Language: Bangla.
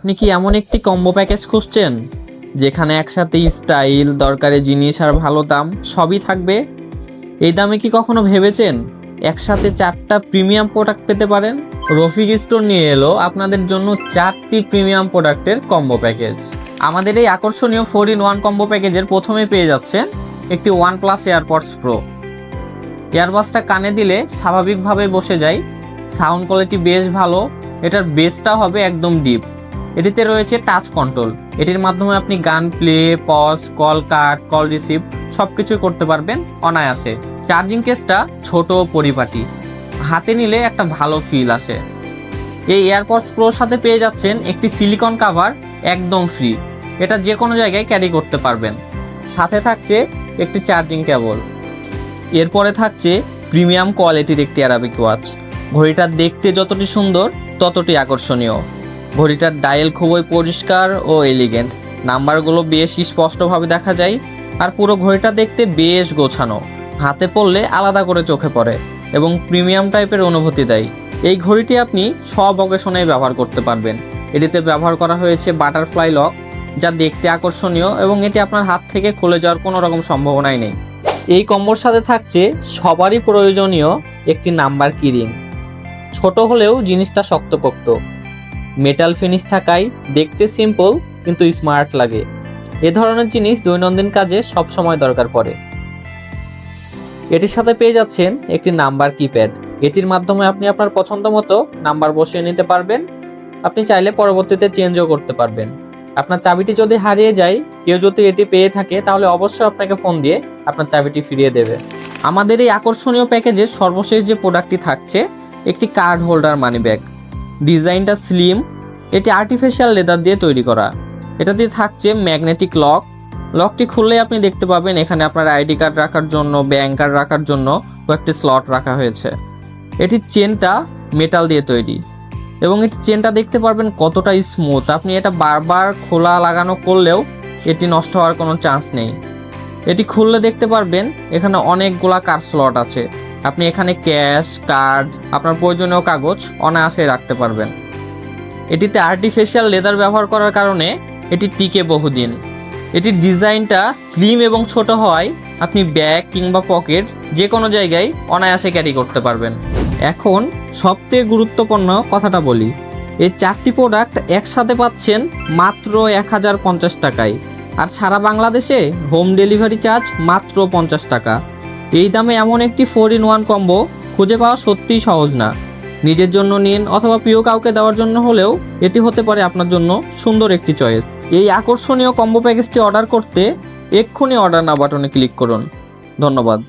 আপনি কি এমন একটি কম্বো প্যাকেজ খুঁজছেন যেখানে একসাথে স্টাইল, দরকারি জিনিস আর ভালো দাম সবই থাকবে? এই দামে কি কখনো ভেবেছেন একসাথে 4টা প্রিমিয়াম প্রোডাক্ট পেতে পারেন? রফিক স্টোর নিয়ে এলো আপনাদের জন্য 4টি প্রিমিয়াম প্রোডাক্টের কম্বো প্যাকেজ। আমাদের এই আকর্ষণীয় 4-in-1 কম্বো প্যাকেজের প্রথমে পেয়ে যাচ্ছেন একটি OnePlus AirPods Pro। ইয়ারবাসটা কানে দিলে স্বাভাবিকভাবে বসে যায়, সাউন্ড কোয়ালিটি বেশ ভালো, এটার বেসটা হবে একদম ডিপ। এটিতে রয়েছে টাচ কন্ট্রোল, এটির মাধ্যমে আপনি গান প্লে, পজ, কল কাট, কল রিসিভ সব কিছুই করতে পারবেন অনায়াসে। চার্জিং কেসটা ছোট পরিপাটি, হাতে নিলে একটা ভালো ফিল আসে। এই এয়ারপডস প্রোর সাথে পেয়ে যাচ্ছেন একটি সিলিকন কাভার একদম ফ্রি, এটা যে কোনো জায়গায় ক্যারি করতে পারবেন। সাথে থাকছে একটি চার্জিং কেবল। এরপরে থাকছে প্রিমিয়াম কোয়ালিটির একটি অ্যারাবিক ওয়াচ। ঘড়িটা দেখতে যতটি সুন্দর ততটি আকর্ষণীয়। ঘড়িটার ডায়াল খুবই পরিষ্কার ও এলিগেন্ট, নাম্বারগুলো বেশ স্পষ্টভাবে দেখা যায়, আর পুরো ঘড়িটা দেখতে বেশ গোছানো। হাতে পরলে আলাদা করে চোখে পড়ে এবং প্রিমিয়াম টাইপের অনুভূতি দেয়। এই ঘড়িটি আপনি সব অকেশনেই ব্যবহার করতে পারবেন। এটিতে ব্যবহার করা হয়েছে বাটারফ্লাই লক, যা দেখতে আকর্ষণীয় এবং এটি আপনার হাত থেকে খুলে যাওয়ার কোনো রকম সম্ভাবনাই নেই। এই কম্বোর সাথে থাকছে সবারই প্রয়োজনীয় একটি নাম্বার কি রিং। ছোট হলেও জিনিসটা শক্তপোক্ত, মেটাল ফিনিশ থাকায় দেখতে সিম্পল কিন্তু স্মার্ট লাগে। এ ধরনের জিনিস দৈনন্দিন কাজে সব সময় দরকার পড়ে। এটির সাথে পেয়ে যাচ্ছেন একটি নাম্বার কিপ্যাড। এটির মাধ্যমে আপনি আপনার পছন্দ মতো নাম্বার বসিয়ে নিতে পারবেন। আপনি চাইলে পরবর্তীতে চেঞ্জও করতে পারবেন। আপনার চাবিটি যদি হারিয়ে যায়, কেউ যদি এটি পেয়ে থাকে, তাহলে অবশ্যই আপনাকে ফোন দিয়ে আপনার চাবিটি ফিরিয়ে দেবে। আমাদের এই আকর্ষণীয় প্যাকেজের সর্বশেষ যে প্রোডাক্টটি থাকছে একটি কার্ড হোল্ডার মানি ব্যাগ। ডিজাইনটা স্লিম, এটি আর্টিফিশিয়াল লেদার দিয়ে তৈরি করা। এটাতে থাকছে ম্যাগনেটিক লক। লকটি খুললে আপনি দেখতে পাবেন এখানে আপনার আইডি কার্ড রাখার জন্য, ব্যাংক কার্ড রাখার জন্য কয়েকটি স্লট রাখা হয়েছে। এটির চেনটা মেটাল দিয়ে তৈরি এবং এটি চেনটা দেখতে পারবেন কতটা স্মুথ। আপনি এটা বারবার খোলা লাগানো করলেও এটি নষ্ট হওয়ার কোনো চান্স নেই। এটি খুললে দেখতে পারবেন এখানে অনেকগুলা কার্ড স্লট আছে। আপনি এখানে ক্যাশ, কার্ড, আপনার প্রয়োজনীয় কাগজ অনায়াসে রাখতে পারবেন। এটিতে আর্টিফিশিয়াল লেদার ব্যবহার করার কারণে এটি টিকে বহুদিন। এটির ডিজাইনটা স্লিম এবং ছোট হওয়ায় আপনি ব্যাগ কিংবা পকেট যে কোনো জায়গায় অনায়াসে ক্যারি করতে পারবেন। এখন সবথেকে গুরুত্বপূর্ণ কথাটা বলি, এই 4টি প্রোডাক্ট একসাথে পাচ্ছেন মাত্র 1050 টাকায়, আর সারা বাংলাদেশে হোম ডেলিভারি চার্জ মাত্র 50 টাকা। এই দামে এমন একটি 4-in-1 কম্বো খুঁজে পাওয়া সত্যিই সহজ না। নিজের জন্য নিন অথবা প্রিয় কাউকে দেওয়ার জন্য হলেও এটি হতে পারে আপনার জন্য সুন্দর একটি চয়েস। এই আকর্ষণীয় কম্বো প্যাকেজটি অর্ডার করতে এক্ষুনি অর্ডার নাও বাটনে ক্লিক করুন। ধন্যবাদ।